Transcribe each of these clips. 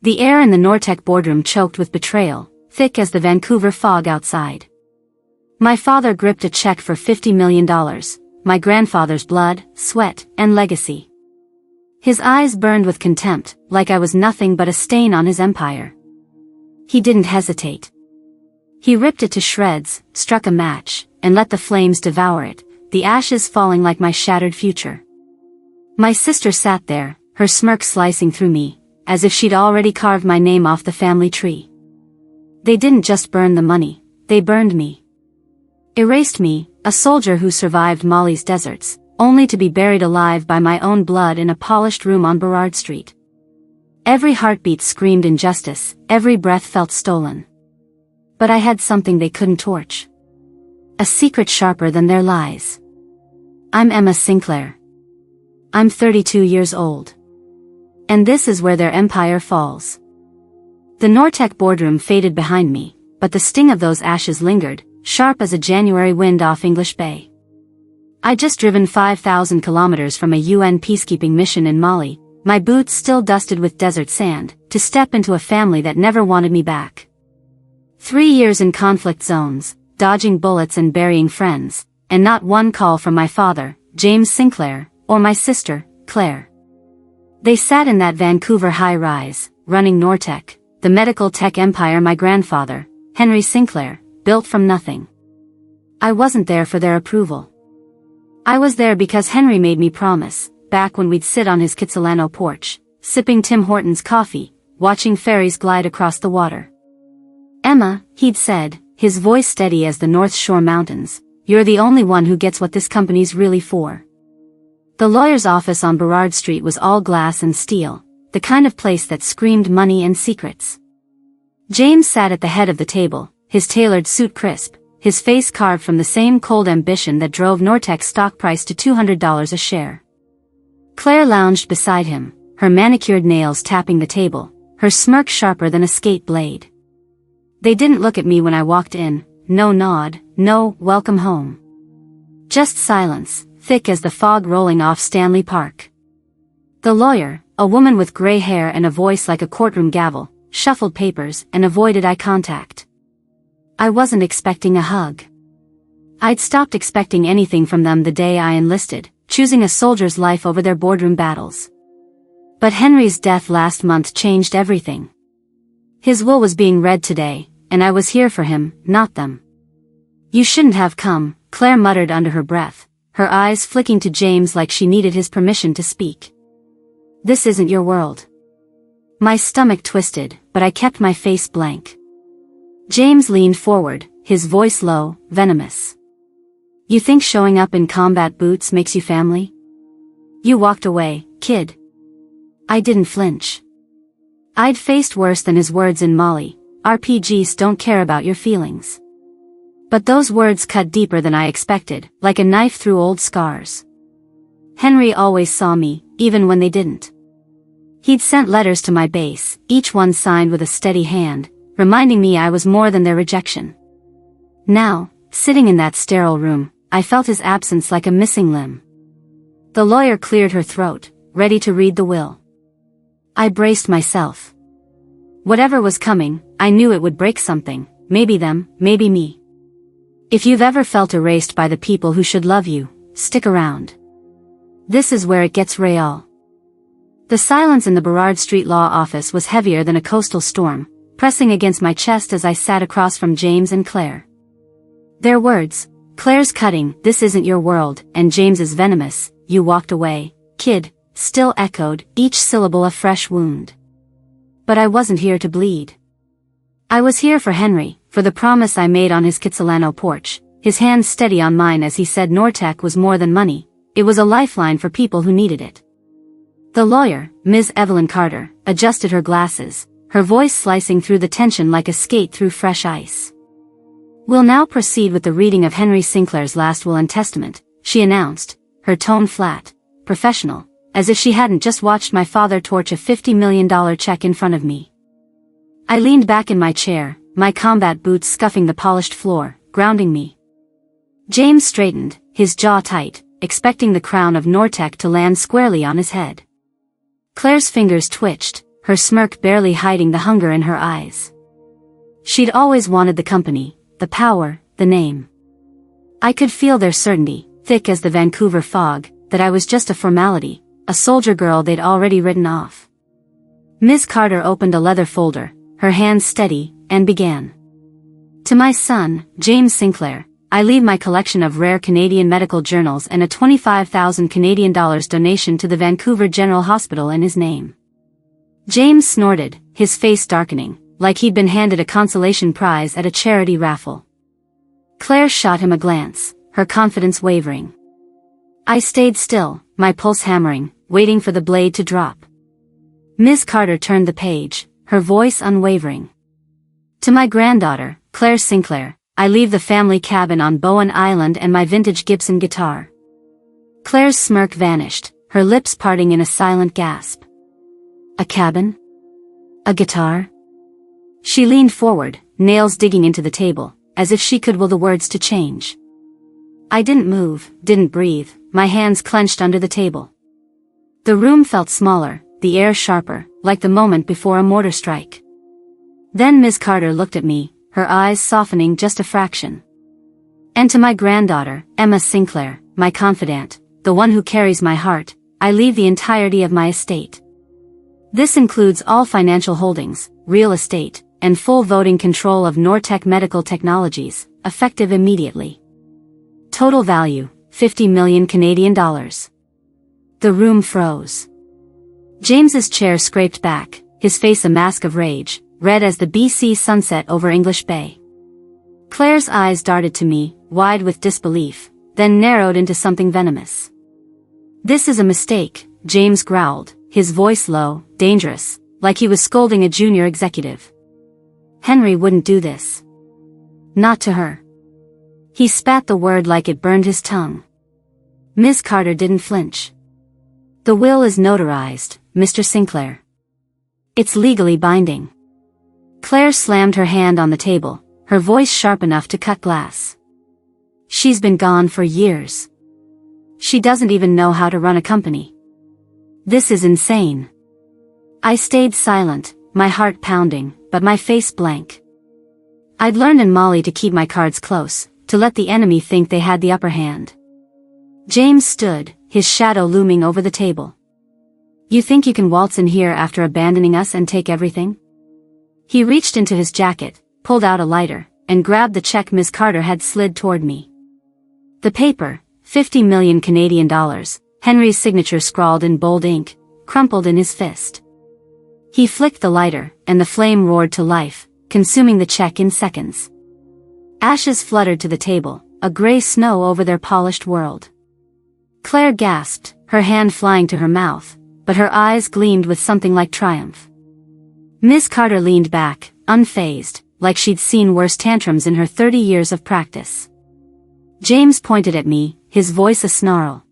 The air in the NorTech boardroom choked with betrayal, thick as the Vancouver fog outside. My father gripped a check for $50 million, my grandfather's blood, sweat, and legacy. His eyes burned with contempt, like I was nothing but a stain on his empire. He didn't hesitate. He ripped it to shreds, struck a match, and let the flames devour it, the ashes falling like my shattered future. My sister sat there, her smirk slicing through me, as if she'd already carved my name off the family tree. They didn't just burn the money, they burned me. Erased me, a soldier who survived Mali's deserts, only to be buried alive by my own blood in a polished room on Burrard Street. Every heartbeat screamed injustice, every breath felt stolen. But I had something they couldn't torch. A secret sharper than their lies. I'm Emma Sinclair. I'm 32 years old. And this is where their empire falls. The NorTech boardroom faded behind me, but the sting of those ashes lingered, sharp as a January wind off English Bay. I'd just driven 5,000 kilometers from a UN peacekeeping mission in Mali, my boots still dusted with desert sand, to step into a family that never wanted me back. 3 years in conflict zones, dodging bullets and burying friends, and not one call from my father, James Sinclair, or my sister, Claire. They sat in that Vancouver high-rise, running NorTech, the medical tech empire my grandfather, Henry Sinclair, built from nothing. I wasn't there for their approval. I was there because Henry made me promise, back when we'd sit on his Kitsilano porch, sipping Tim Hortons coffee, watching ferries glide across the water. Emma, he'd said, his voice steady as the North Shore mountains, you're the only one who gets what this company's really for. The lawyer's office on Burrard Street was all glass and steel, the kind of place that screamed money and secrets. James sat at the head of the table, his tailored suit crisp, his face carved from the same cold ambition that drove NorTech's stock price to $200 a share. Claire lounged beside him, her manicured nails tapping the table, her smirk sharper than a skate blade. They didn't look at me when I walked in, no nod, no welcome home. Just silence, thick as the fog rolling off Stanley Park. The lawyer, a woman with gray hair and a voice like a courtroom gavel, shuffled papers and avoided eye contact. I wasn't expecting a hug. I'd stopped expecting anything from them the day I enlisted, choosing a soldier's life over their boardroom battles. But Henry's death last month changed everything. His will was being read today, and I was here for him, not them. You shouldn't have come, Claire muttered under her breath, her eyes flicking to James like she needed his permission to speak. This isn't your world. My stomach twisted, but I kept my face blank. James leaned forward, his voice low, venomous. You think showing up in combat boots makes you family? You walked away, kid. I didn't flinch. I'd faced worse than his words in Mali. RPGs don't care about your feelings. But those words cut deeper than I expected, like a knife through old scars. Henry always saw me, even when they didn't. He'd sent letters to my base, each one signed with a steady hand, reminding me I was more than their rejection. Now, sitting in that sterile room, I felt his absence like a missing limb. The lawyer cleared her throat, ready to read the will. I braced myself. Whatever was coming, I knew it would break something, maybe them, maybe me. If you've ever felt erased by the people who should love you, stick around. This is where it gets real. The silence in the Burrard Street law office was heavier than a coastal storm, pressing against my chest as I sat across from James and Claire. Their words, Claire's cutting, "This isn't your world," and James's venomous, "You walked away, kid," still echoed, each syllable a fresh wound. But I wasn't here to bleed. I was here for Henry, for the promise I made on his Kitsilano porch, his hand steady on mine as he said NorTech was more than money, it was a lifeline for people who needed it. The lawyer, Ms. Evelyn Carter, adjusted her glasses, her voice slicing through the tension like a skate through fresh ice. We'll now proceed with the reading of Henry Sinclair's last will and testament, she announced, her tone flat, professional, as if she hadn't just watched my father torch a $50 million check in front of me. I leaned back in my chair, my combat boots scuffing the polished floor, grounding me. James straightened, his jaw tight, expecting the crown of NorTech to land squarely on his head. Claire's fingers twitched, her smirk barely hiding the hunger in her eyes. She'd always wanted the company, the power, the name. I could feel their certainty, thick as the Vancouver fog, that I was just a formality, a soldier girl they'd already written off. Ms. Carter opened a leather folder, her hands steady, and began. To my son, James Sinclair, I leave my collection of rare Canadian medical journals and a 25,000 Canadian dollars donation to the Vancouver General Hospital in his name. James snorted, his face darkening, like he'd been handed a consolation prize at a charity raffle. Claire shot him a glance, her confidence wavering. I stayed still, my pulse hammering, waiting for the blade to drop. Ms. Carter turned the page, her voice unwavering. To my granddaughter, Claire Sinclair, I leave the family cabin on Bowen Island and my vintage Gibson guitar. Claire's smirk vanished, her lips parting in a silent gasp. A cabin? A guitar? She leaned forward, nails digging into the table, as if she could will the words to change. I didn't move, didn't breathe, my hands clenched under the table. The room felt smaller, the air sharper, like the moment before a mortar strike. Then Ms. Carter looked at me, her eyes softening just a fraction. And to my granddaughter, Emma Sinclair, my confidant, the one who carries my heart, I leave the entirety of my estate. This includes all financial holdings, real estate, and full voting control of NorTech Medical Technologies, effective immediately. Total value, 50 million Canadian dollars. The room froze. James's chair scraped back, his face a mask of rage, red as the BC sunset over English Bay. Claire's eyes darted to me, wide with disbelief, then narrowed into something venomous. This is a mistake, James growled, his voice low, dangerous, like he was scolding a junior executive. Henry wouldn't do this. Not to her. He spat the word like it burned his tongue. Ms. Carter didn't flinch. The will is notarized, Mr. Sinclair. It's legally binding. Claire slammed her hand on the table, her voice sharp enough to cut glass. She's been gone for years. She doesn't even know how to run a company. This is insane. I stayed silent, my heart pounding, but my face blank. I'd learned in Mali to keep my cards close, to let the enemy think they had the upper hand. James stood, his shadow looming over the table. You think you can waltz in here after abandoning us and take everything? He reached into his jacket, pulled out a lighter, and grabbed the check Ms. Carter had slid toward me. The paper, 50 million Canadian dollars, Henry's signature scrawled in bold ink, crumpled in his fist. He flicked the lighter, and the flame roared to life, consuming the check in seconds. Ashes fluttered to the table, a gray snow over their polished world. Claire gasped, her hand flying to her mouth, but her eyes gleamed with something like triumph. Ms. Carter leaned back, unfazed, like she'd seen worse tantrums in her 30 years of practice. James pointed at me, his voice a snarl.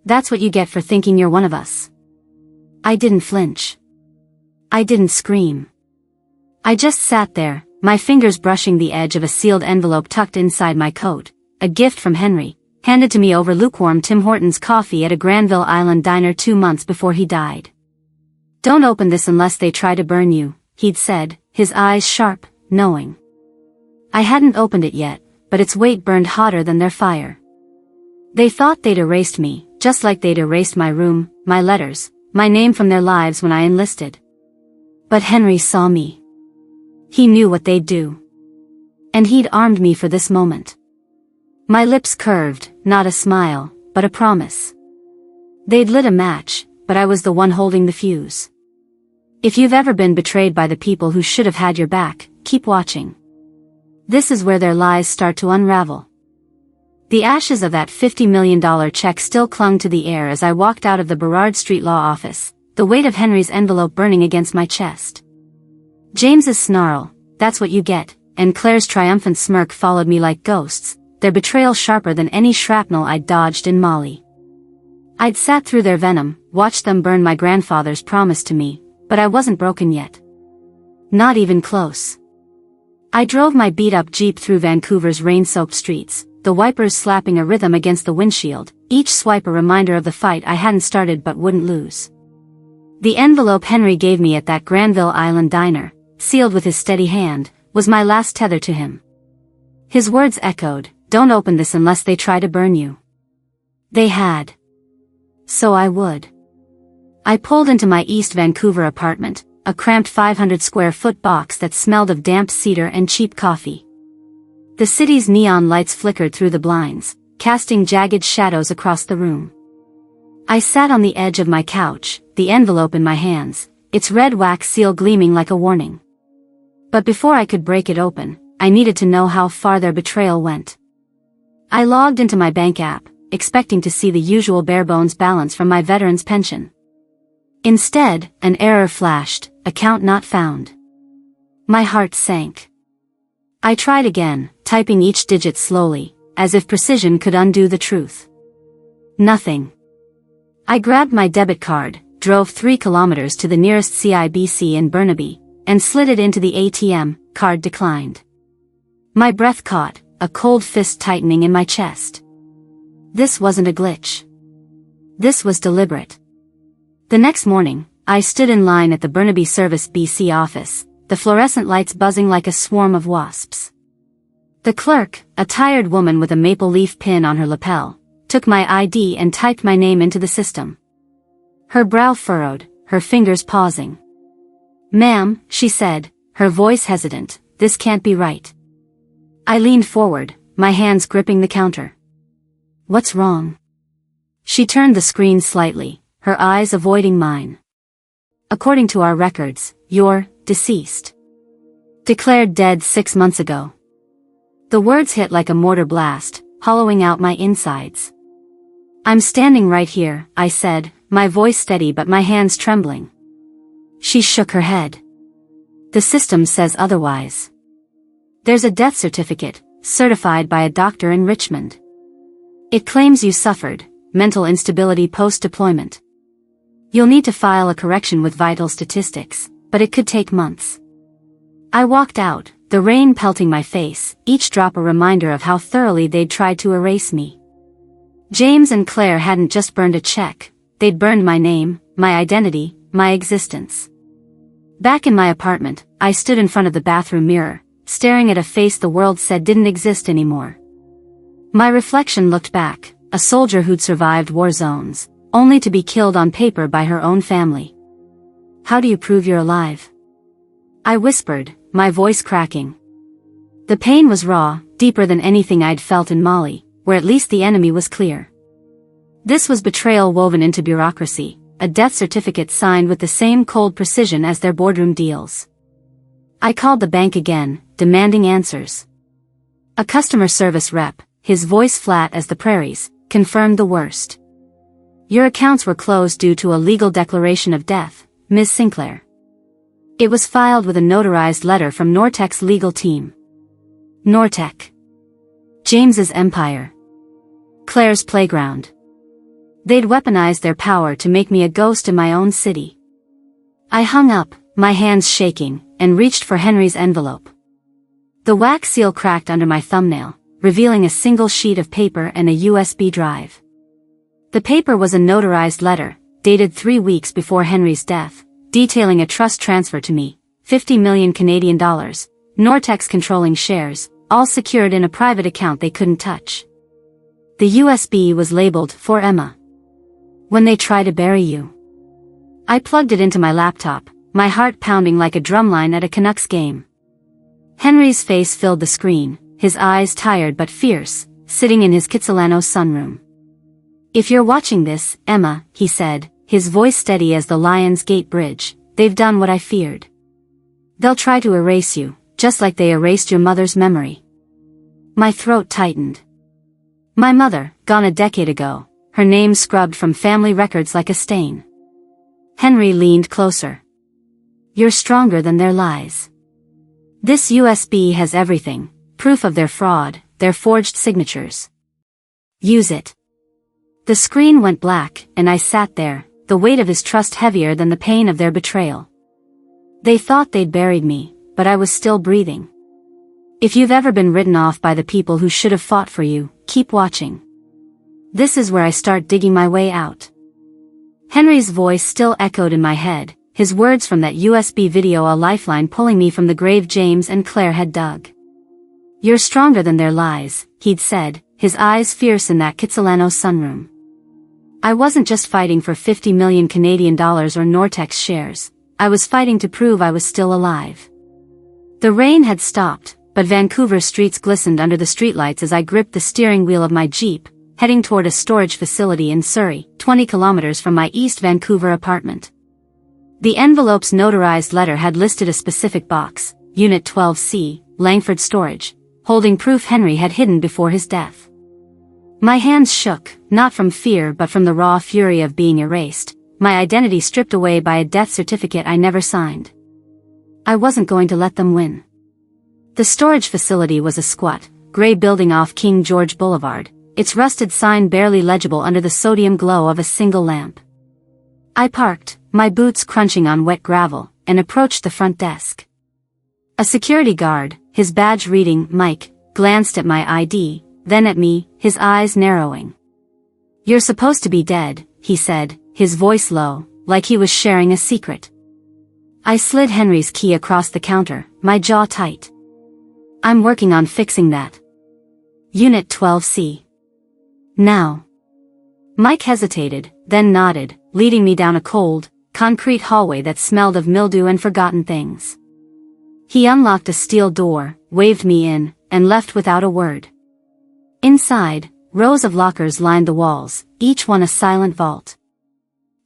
That's what you get for thinking you're one of us. I didn't flinch. I didn't scream. I just sat there, my fingers brushing the edge of a sealed envelope tucked inside my coat, a gift from Henry, handed to me over lukewarm Tim Hortons coffee at a Granville Island diner 2 months before he died. Don't open this unless they try to burn you, he'd said, his eyes sharp, knowing. I hadn't opened it yet, but its weight burned hotter than their fire. They thought they'd erased me, just like they'd erased my room, my letters, my name from their lives when I enlisted. But Henry saw me. He knew what they'd do. And he'd armed me for this moment. My lips curved, not a smile, but a promise. They'd lit a match, but I was the one holding the fuse. If you've ever been betrayed by the people who should have had your back, keep watching. This is where their lies start to unravel. The ashes of that $50 million check still clung to the air as I walked out of the Burrard Street law office, the weight of Henry's envelope burning against my chest. James's snarl, "That's what you get," and Claire's triumphant smirk followed me like ghosts, their betrayal sharper than any shrapnel I'd dodged in Mali. I'd sat through their venom, watched them burn my grandfather's promise to me, but I wasn't broken yet. Not even close. I drove my beat-up Jeep through Vancouver's rain-soaked streets, the wipers slapping a rhythm against the windshield, each swipe a reminder of the fight I hadn't started but wouldn't lose. The envelope Henry gave me at that Granville Island diner, sealed with his steady hand, was my last tether to him. His words echoed, "Don't open this unless they try to burn you." They had. So I would. I pulled into my East Vancouver apartment, a cramped 500-square-foot box that smelled of damp cedar and cheap coffee. The city's neon lights flickered through the blinds, casting jagged shadows across the room. I sat on the edge of my couch, the envelope in my hands, its red wax seal gleaming like a warning. But before I could break it open, I needed to know how far their betrayal went. I logged into my bank app, expecting to see the usual bare-bones balance from my veteran's pension. Instead, an error flashed, "Account not found." My heart sank. I tried again, typing each digit slowly, as if precision could undo the truth. Nothing. I grabbed my debit card, drove 3 kilometers to the nearest CIBC in Burnaby, and slid it into the ATM. Card declined. My breath caught, a cold fist tightening in my chest. This wasn't a glitch. This was deliberate. The next morning, I stood in line at the Burnaby Service BC office, the fluorescent lights buzzing like a swarm of wasps. The clerk, a tired woman with a maple leaf pin on her lapel, took my ID and typed my name into the system. Her brow furrowed, her fingers pausing. "Ma'am," she said, her voice hesitant, "this can't be right." I leaned forward, my hands gripping the counter. "What's wrong?" She turned the screen slightly, her eyes avoiding mine. "According to our records, you're deceased. Declared dead 6 months ago." The words hit like a mortar blast, hollowing out my insides. "I'm standing right here," I said, my voice steady but my hands trembling. She shook her head. "The system says otherwise. There's a death certificate, certified by a doctor in Richmond. It claims you suffered mental instability post-deployment. You'll need to file a correction with vital statistics, but it could take months." I walked out, the rain pelting my face, each drop a reminder of how thoroughly they'd tried to erase me. James and Claire hadn't just burned a check, they'd burned my name, my identity, my existence. Back in my apartment, I stood in front of the bathroom mirror, staring at a face the world said didn't exist anymore. My reflection looked back, a soldier who'd survived war zones, only to be killed on paper by her own family. "How do you prove you're alive?" I whispered, my voice cracking. The pain was raw, deeper than anything I'd felt in Mali, where at least the enemy was clear. This was betrayal woven into bureaucracy, a death certificate signed with the same cold precision as their boardroom deals. I called the bank again, demanding answers. A customer service rep, his voice flat as the prairies, confirmed the worst. "Your accounts were closed due to a legal declaration of death, Ms. Sinclair." It was filed with a notarized letter from NorTech's legal team. NorTech. James's empire. Claire's playground. They'd weaponized their power to make me a ghost in my own city. I hung up, my hands shaking, and reached for Henry's envelope. The wax seal cracked under my thumbnail, revealing a single sheet of paper and a USB drive. The paper was a notarized letter, dated 3 weeks before Henry's death, detailing a trust transfer to me, 50 million Canadian dollars, NorTech's controlling shares, all secured in a private account they couldn't touch. The USB was labeled, "For Emma. When they try to bury you." I plugged it into my laptop, my heart pounding like a drumline at a Canucks game. Henry's face filled the screen, his eyes tired but fierce, sitting in his Kitsilano sunroom. "If you're watching this, Emma," he said, his voice steady as the Lions Gate Bridge, "they've done what I feared. They'll try to erase you, just like they erased your mother's memory." My throat tightened. My mother, gone a decade ago, her name scrubbed from family records like a stain. Henry leaned closer. "You're stronger than their lies. This USB has everything, proof of their fraud, their forged signatures. Use it." The screen went black, and I sat there, the weight of his trust heavier than the pain of their betrayal. They thought they'd buried me, but I was still breathing. If you've ever been written off by the people who should have fought for you, keep watching. This is where I start digging my way out. Henry's voice still echoed in my head, his words from that USB video a lifeline pulling me from the grave James and Claire had dug. "You're stronger than their lies," he'd said, his eyes fierce in that Kitsilano sunroom. I wasn't just fighting for 50 million Canadian dollars or NorTech's shares, I was fighting to prove I was still alive. The rain had stopped, but Vancouver streets glistened under the streetlights as I gripped the steering wheel of my Jeep, heading toward a storage facility in Surrey, 20 kilometers from my East Vancouver apartment. The envelope's notarized letter had listed a specific box, Unit 12C, Langford Storage, holding proof Henry had hidden before his death. My hands shook, not from fear but from the raw fury of being erased, my identity stripped away by a death certificate I never signed. I wasn't going to let them win. The storage facility was a squat, gray building off King George Boulevard, its rusted sign barely legible under the sodium glow of a single lamp. I parked, my boots crunching on wet gravel, and approached the front desk. A security guard, his badge reading Mike, glanced at my ID, then at me, his eyes narrowing. "You're supposed to be dead," he said, his voice low, like he was sharing a secret. I slid Henry's key across the counter, my jaw tight. "I'm working on fixing that. Unit 12C. Now." Mike hesitated, then nodded, leading me down a cold, concrete hallway that smelled of mildew and forgotten things. He unlocked a steel door, waved me in, and left without a word. Inside, rows of lockers lined the walls, each one a silent vault.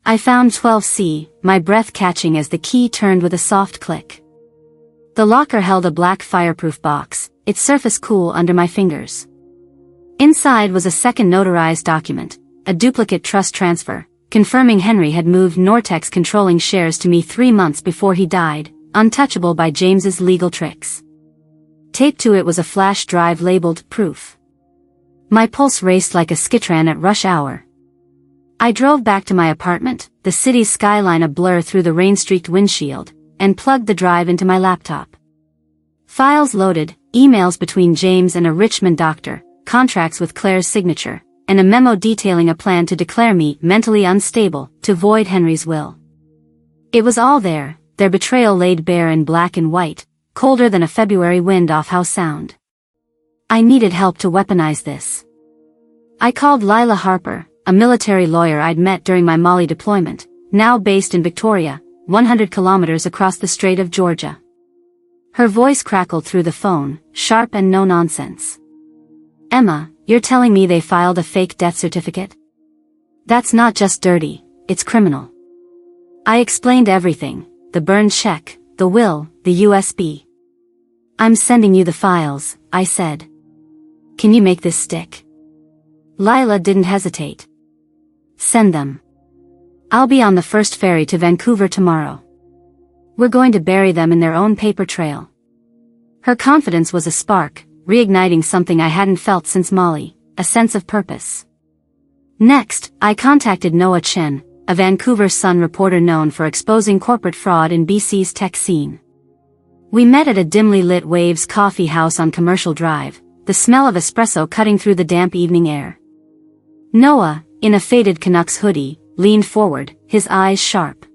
I found 12C, my breath catching as the key turned with a soft click. The locker held a black fireproof box, its surface cool under my fingers. Inside was a second notarized document, a duplicate trust transfer, confirming Henry had moved NorTech's controlling shares to me 3 months before he died, untouchable by James's legal tricks. Taped to it was a flash drive labeled Proof. My pulse raced like a skitran at rush hour. I drove back to my apartment, the city's skyline a blur through the rain-streaked windshield, and plugged the drive into my laptop. Files loaded, emails between James and a Richmond doctor, contracts with Claire's signature, and a memo detailing a plan to declare me mentally unstable, to void Henry's will. It was all there, their betrayal laid bare in black and white, colder than a February wind off Howe Sound. I needed help to weaponize this. I called Lila Harper, a military lawyer I'd met during my Mali deployment, now based in Victoria, 100 kilometers across the Strait of Georgia. Her voice crackled through the phone, sharp and no nonsense. "Emma, you're telling me they filed a fake death certificate? That's not just dirty, it's criminal." I explained everything, the burned check, the will, the USB. "I'm sending you the files," I said. "Can you make this stick?" Lila didn't hesitate. "Send them. I'll be on the first ferry to Vancouver tomorrow. We're going to bury them in their own paper trail." Her confidence was a spark, reigniting something I hadn't felt since Mali, a sense of purpose. Next, I contacted Noah Chen, a Vancouver Sun reporter known for exposing corporate fraud in BC's tech scene. We met at a dimly lit Waves coffee house on Commercial Drive, the smell of espresso cutting through the damp evening air. Noah, in a faded Canucks hoodie, leaned forward, his eyes sharp.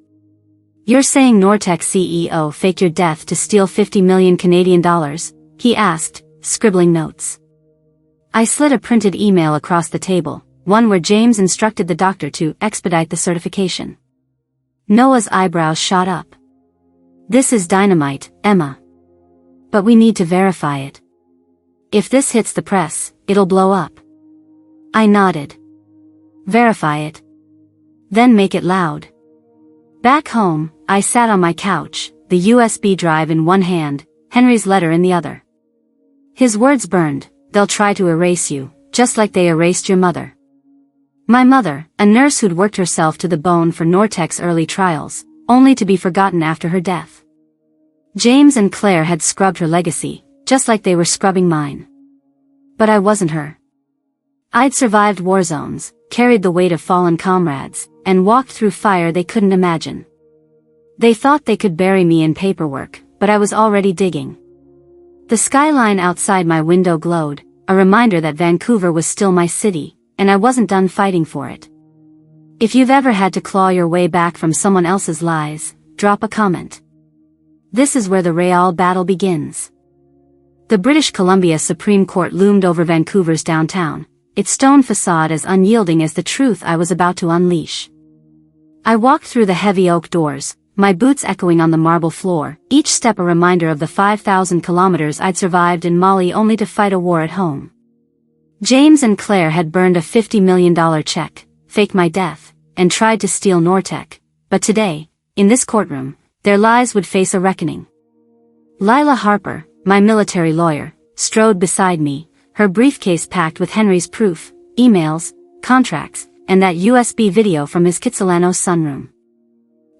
"You're saying NorTech CEO faked your death to steal 50 million Canadian dollars? He asked, scribbling notes. I slid a printed email across the table, one where James instructed the doctor to expedite the certification. Noah's eyebrows shot up. "This is dynamite, Emma. But we need to verify it. If this hits the press, it'll blow up." I nodded. "Verify it. Then make it loud." Back home, I sat on my couch, the USB drive in one hand, Henry's letter in the other. His words burned, "They'll try to erase you, just like they erased your mother." My mother, a nurse who'd worked herself to the bone for NorTech's early trials, only to be forgotten after her death. James and Claire had scrubbed her legacy, just like they were scrubbing mine. But I wasn't her. I'd survived war zones, carried the weight of fallen comrades, and walked through fire they couldn't imagine. They thought they could bury me in paperwork, but I was already digging. The skyline outside my window glowed, a reminder that Vancouver was still my city, and I wasn't done fighting for it. If you've ever had to claw your way back from someone else's lies, drop a comment. This is where the real battle begins. The British Columbia Supreme Court loomed over Vancouver's downtown, its stone facade as unyielding as the truth I was about to unleash. I walked through the heavy oak doors, my boots echoing on the marble floor, each step a reminder of the 5,000 kilometers I'd survived in Mali only to fight a war at home. James and Claire had burned a $50 million check, faked my death, and tried to steal NorTech, but today, in this courtroom, their lies would face a reckoning. Lila Harper, my military lawyer, strode beside me, her briefcase packed with Henry's proof, emails, contracts, and that USB video from his Kitsilano sunroom.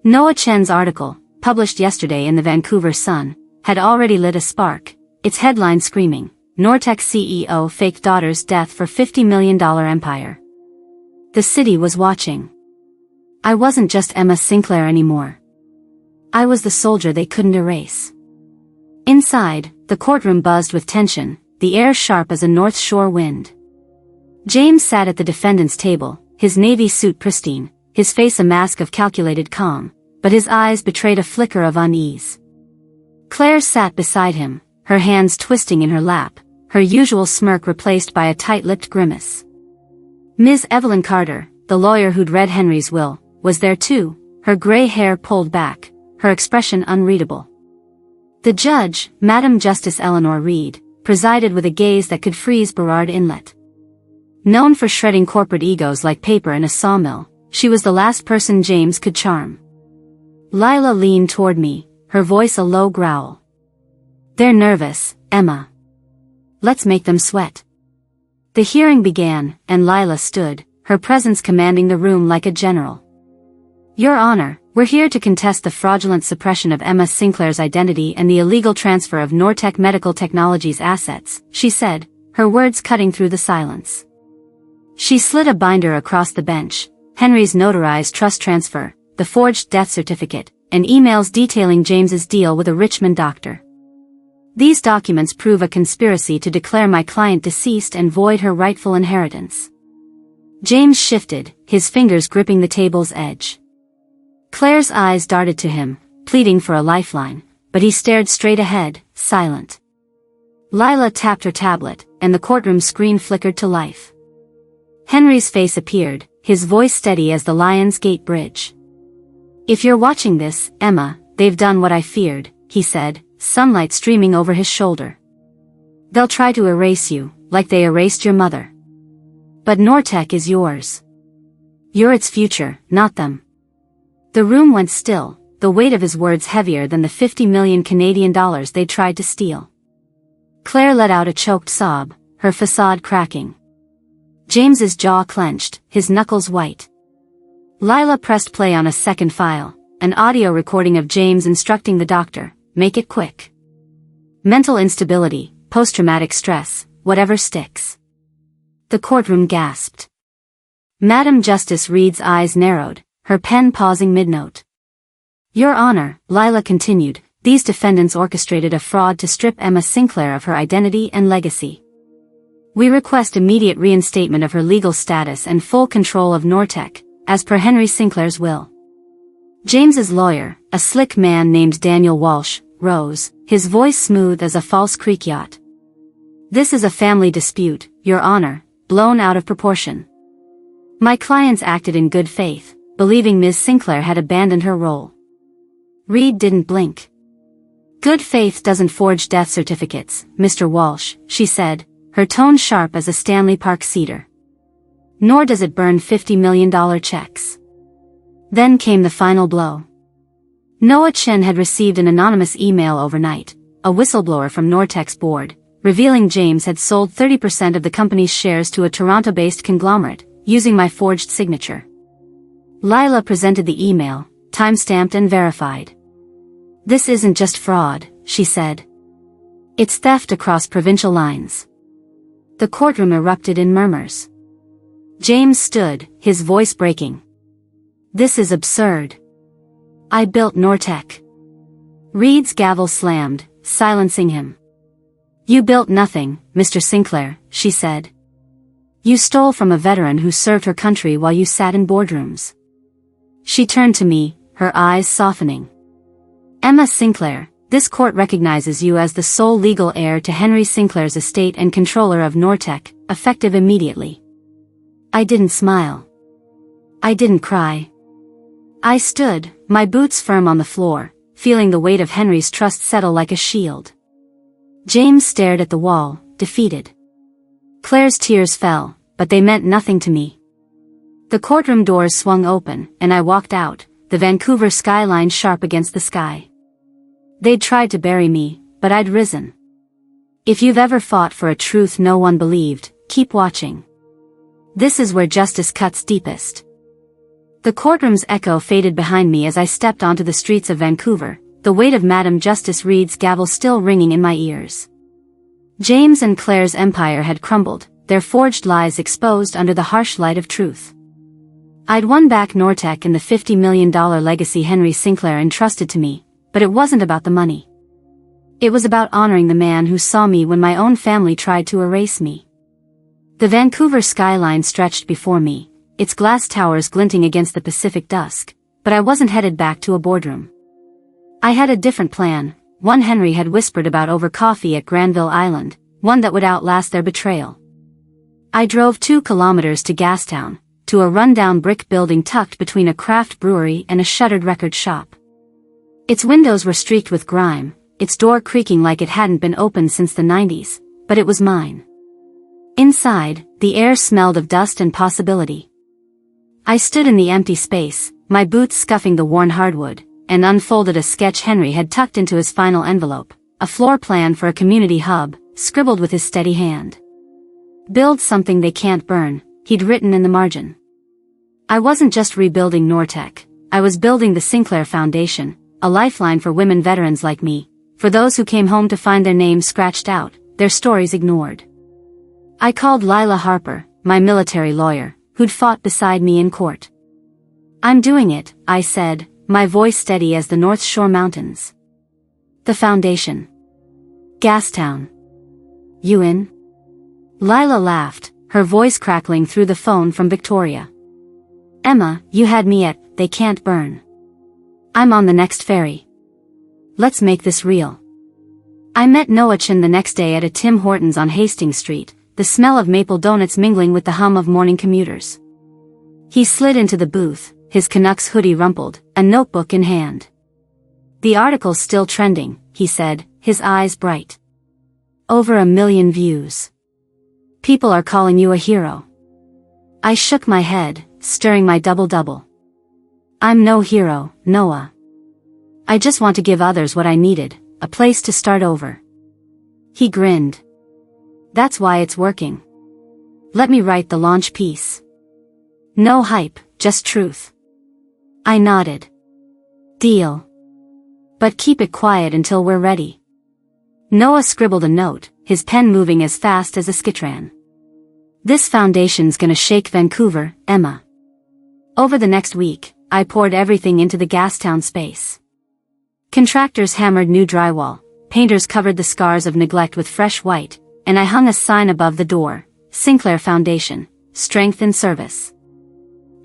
Noah Chen's article, published yesterday in the Vancouver Sun, had already lit a spark, its headline screaming, NorTech CEO faked daughter's death for $50 million empire. The city was watching. I wasn't just Emma Sinclair anymore. I was the soldier they couldn't erase. Inside, the courtroom buzzed with tension, the air sharp as a North Shore wind. James sat at the defendant's table, his navy suit pristine, his face a mask of calculated calm, but his eyes betrayed a flicker of unease. Claire sat beside him, her hands twisting in her lap, her usual smirk replaced by a tight-lipped grimace. Ms. Evelyn Carter, the lawyer who'd read Henry's will, was there too, her gray hair pulled back, her expression unreadable. The judge, Madam Justice Eleanor Reed, presided with a gaze that could freeze Burrard Inlet. Known for shredding corporate egos like paper in a sawmill, she was the last person James could charm. Lila leaned toward me, her voice a low growl. "They're nervous, Emma. Let's make them sweat." The hearing began, and Lila stood, her presence commanding the room like a general. "Your Honor, we're here to contest the fraudulent suppression of Emma Sinclair's identity and the illegal transfer of NorTech Medical Technologies assets," she said, her words cutting through the silence. She slid a binder across the bench, Henry's notarized trust transfer, the forged death certificate, and emails detailing James's deal with a Richmond doctor. "These documents prove a conspiracy to declare my client deceased and void her rightful inheritance." James shifted, his fingers gripping the table's edge. Claire's eyes darted to him, pleading for a lifeline, but he stared straight ahead, silent. Lila tapped her tablet, and the courtroom screen flickered to life. Henry's face appeared, his voice steady as the Lions Gate Bridge. "If you're watching this, Emma, they've done what I feared," he said, sunlight streaming over his shoulder. "They'll try to erase you, like they erased your mother. But NorTech is yours. You're its future, not them." The room went still, the weight of his words heavier than the 50 million Canadian dollars they'd tried to steal. Claire let out a choked sob, her facade cracking. James's jaw clenched, his knuckles white. Lila pressed play on a second file, an audio recording of James instructing the doctor, "Make it quick. Mental instability, post-traumatic stress, whatever sticks." The courtroom gasped. Madam Justice Reed's eyes narrowed, her pen pausing mid-note. "Your Honor," Lila continued, "these defendants orchestrated a fraud to strip Emma Sinclair of her identity and legacy. We request immediate reinstatement of her legal status and full control of NorTech, as per Henry Sinclair's will." James's lawyer, a slick man named Daniel Walsh, rose, his voice smooth as a false creek yacht. "This is a family dispute, Your Honor, blown out of proportion. My clients acted in good faith, believing Ms. Sinclair had abandoned her role." Reed didn't blink. "Good faith doesn't forge death certificates, Mr. Walsh," she said, her tone sharp as a Stanley Park cedar. "Nor does it burn $50 million checks." Then came the final blow. Noah Chen had received an anonymous email overnight, a whistleblower from NorTech's board, revealing James had sold 30% of the company's shares to a Toronto-based conglomerate, using my forged signature. Lila presented the email, time-stamped and verified. "This isn't just fraud," she said. "It's theft across provincial lines." The courtroom erupted in murmurs. James stood, his voice breaking. "This is absurd. I built NorTech." Reed's gavel slammed, silencing him. "You built nothing, Mr. Sinclair," she said. You stole from a veteran who served her country while you sat in boardrooms. She turned to me, her eyes softening. Emma Sinclair, this court recognizes you as the sole legal heir to Henry Sinclair's estate and controller of NorTech, effective immediately. I didn't smile. I didn't cry. I stood, my boots firm on the floor, feeling the weight of Henry's trust settle like a shield. James stared at the wall, defeated. Claire's tears fell, but they meant nothing to me. The courtroom doors swung open, and I walked out, the Vancouver skyline sharp against the sky. They'd tried to bury me, but I'd risen. If you've ever fought for a truth no one believed, keep watching. This is where justice cuts deepest. The courtroom's echo faded behind me as I stepped onto the streets of Vancouver, the weight of Madam Justice Reed's gavel still ringing in my ears. James and Claire's empire had crumbled, their forged lies exposed under the harsh light of truth. I'd won back NorTech and the $50 million legacy Henry Sinclair entrusted to me, but it wasn't about the money. It was about honoring the man who saw me when my own family tried to erase me. The Vancouver skyline stretched before me, its glass towers glinting against the Pacific dusk, but I wasn't headed back to a boardroom. I had a different plan, one Henry had whispered about over coffee at Granville Island, one that would outlast their betrayal. I drove 2 kilometers to Gastown, to a rundown brick building tucked between a craft brewery and a shuttered record shop. Its windows were streaked with grime, its door creaking like it hadn't been opened since the 90s, but it was mine. Inside, the air smelled of dust and possibility. I stood in the empty space, my boots scuffing the worn hardwood, and unfolded a sketch Henry had tucked into his final envelope, a floor plan for a community hub, scribbled with his steady hand. Build something they can't burn, he'd written in the margin. I wasn't just rebuilding NorTech, I was building the Sinclair Foundation, a lifeline for women veterans like me, for those who came home to find their names scratched out, their stories ignored. I called Lila Harper, my military lawyer, who'd fought beside me in court. I'm doing it, I said, my voice steady as the North Shore Mountains. The Foundation. Gastown. You in? Lila laughed, her voice crackling through the phone from Victoria. Emma, you had me at, they can't burn. I'm on the next ferry. Let's make this real. I met Noah Chin the next day at a Tim Hortons on Hastings Street, the smell of maple donuts mingling with the hum of morning commuters. He slid into the booth, his Canucks hoodie rumpled, a notebook in hand. The article's still trending, he said, his eyes bright. Over 1 million views. People are calling you a hero. I shook my head, stirring my double-double. I'm no hero, Noah. I just want to give others what I needed, a place to start over. He grinned. That's why it's working. Let me write the launch piece. No hype, just truth. I nodded. Deal. But keep it quiet until we're ready. Noah scribbled a note, his pen moving as fast as a skitran. This foundation's gonna shake Vancouver, Emma. Over the next week, I poured everything into the Gastown space. Contractors hammered new drywall, painters covered the scars of neglect with fresh white, and I hung a sign above the door, Sinclair Foundation, strength and service.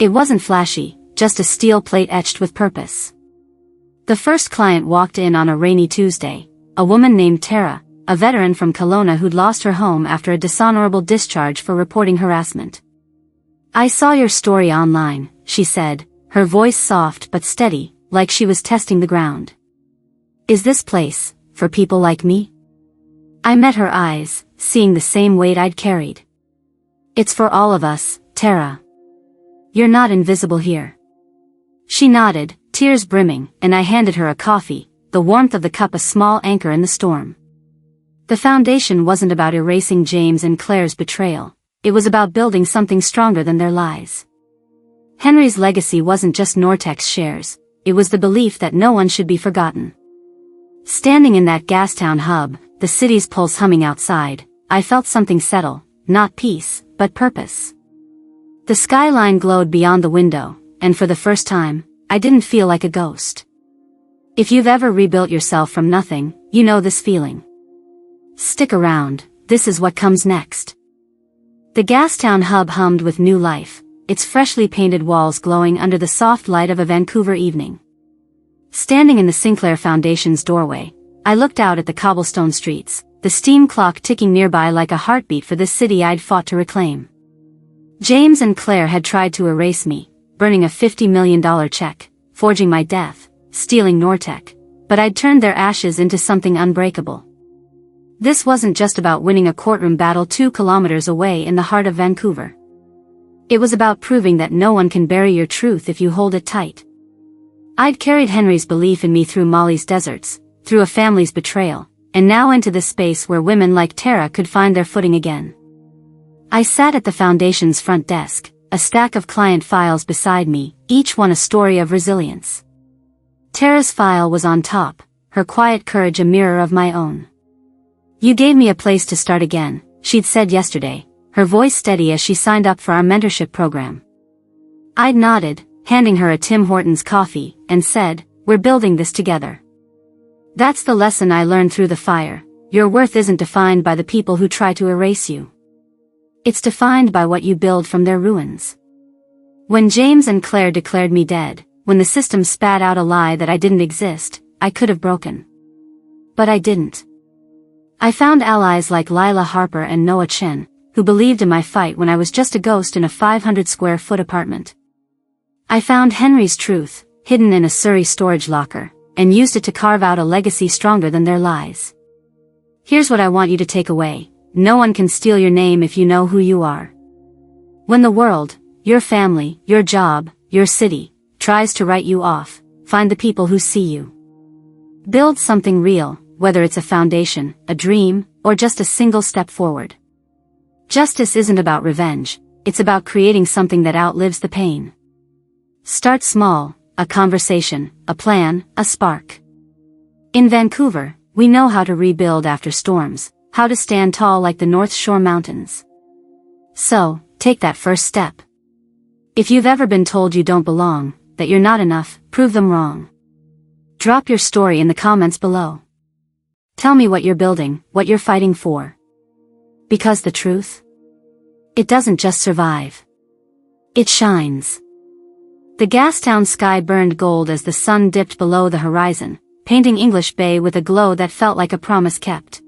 It wasn't flashy, just a steel plate etched with purpose. The first client walked in on a rainy Tuesday, a woman named Tara, a veteran from Kelowna who'd lost her home after a dishonorable discharge for reporting harassment. I saw your story online, she said, her voice soft but steady, like she was testing the ground. Is this place, for people like me? I met her eyes, seeing the same weight I'd carried. It's for all of us, Tara. You're not invisible here. She nodded, tears brimming, and I handed her a coffee, the warmth of the cup a small anchor in the storm. The foundation wasn't about erasing James and Claire's betrayal, it was about building something stronger than their lies. Henry's legacy wasn't just NorTech's shares, it was the belief that no one should be forgotten. Standing in that Gastown hub, the city's pulse humming outside, I felt something settle, not peace, but purpose. The skyline glowed beyond the window, and for the first time, I didn't feel like a ghost. If you've ever rebuilt yourself from nothing, you know this feeling. Stick around, this is what comes next. The Gastown hub hummed with new life, its freshly painted walls glowing under the soft light of a Vancouver evening. Standing in the Sinclair Foundation's doorway, I looked out at the cobblestone streets, the steam clock ticking nearby like a heartbeat for this city I'd fought to reclaim. James and Claire had tried to erase me, burning a $50 million check, forging my death, stealing NorTech, but I'd turned their ashes into something unbreakable. This wasn't just about winning a courtroom battle 2 kilometers away in the heart of Vancouver. It was about proving that no one can bury your truth if you hold it tight. I'd carried Henry's belief in me through Molly's deserts, through a family's betrayal, and now into this space where women like Tara could find their footing again. I sat at the foundation's front desk, a stack of client files beside me, each one a story of resilience. Tara's file was on top, her quiet courage a mirror of my own. "You gave me a place to start again," she'd said yesterday, her voice steady as she signed up for our mentorship program. I'd nodded, handing her a Tim Hortons coffee, and said, "We're building this together." That's the lesson I learned through the fire. Your worth isn't defined by the people who try to erase you. It's defined by what you build from their ruins. When James and Claire declared me dead, when the system spat out a lie that I didn't exist, I could have broken. But I didn't. I found allies like Lila Harper and Noah Chen, who believed in my fight when I was just a ghost in a 500-square-foot apartment. I found Henry's truth, hidden in a Surrey storage locker, and used it to carve out a legacy stronger than their lies. Here's what I want you to take away: no one can steal your name if you know who you are. When the world, your family, your job, your city, tries to write you off, find the people who see you. Build something real, whether it's a foundation, a dream, or just a single step forward. Justice isn't about revenge, it's about creating something that outlives the pain. Start small, a conversation, a plan, a spark. In Vancouver, we know how to rebuild after storms, how to stand tall like the North Shore Mountains. So, take that first step. If you've ever been told you don't belong, that you're not enough, prove them wrong. Drop your story in the comments below. Tell me what you're building, what you're fighting for. Because the truth? It doesn't just survive. It shines. The Gastown sky burned gold as the sun dipped below the horizon, painting English Bay with a glow that felt like a promise kept.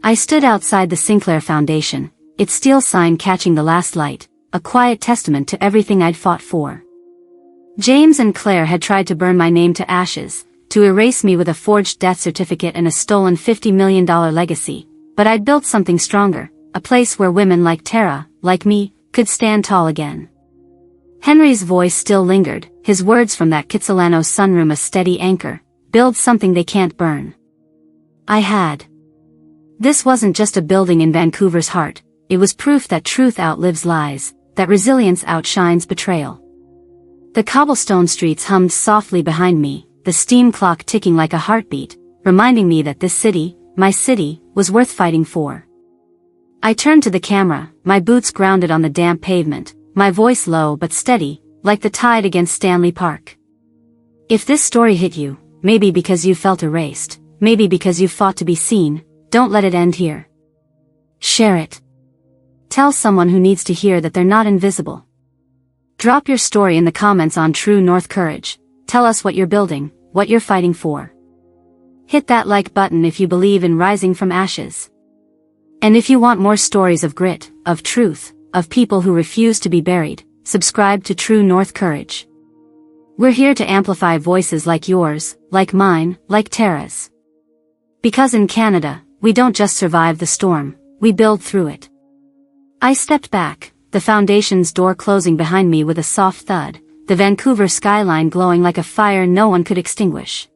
I stood outside the Sinclair Foundation, its steel sign catching the last light, a quiet testament to everything I'd fought for. James and Claire had tried to burn my name to ashes, to erase me with a forged death certificate and a stolen $50 million legacy, but I'd built something stronger, a place where women like Tara, like me, could stand tall again. Henry's voice still lingered, his words from that Kitsilano sunroom a steady anchor: build something they can't burn. I had. This wasn't just a building in Vancouver's heart, it was proof that truth outlives lies, that resilience outshines betrayal. The cobblestone streets hummed softly behind me, the steam clock ticking like a heartbeat, reminding me that this city, my city, was worth fighting for. I turned to the camera, my boots grounded on the damp pavement, my voice low but steady, like the tide against Stanley Park. If this story hit you, maybe because you felt erased, maybe because you fought to be seen, don't let it end here. Share it. Tell someone who needs to hear that they're not invisible. Drop your story in the comments on True North Courage. Tell us what you're building, what you're fighting for. Hit that like button if you believe in rising from ashes. And if you want more stories of grit, of truth, of people who refuse to be buried, subscribe to True North Courage. We're here to amplify voices like yours, like mine, like Tara's. Because in Canada, we don't just survive the storm, we build through it. I stepped back, the foundation's door closing behind me with a soft thud, the Vancouver skyline glowing like a fire no one could extinguish.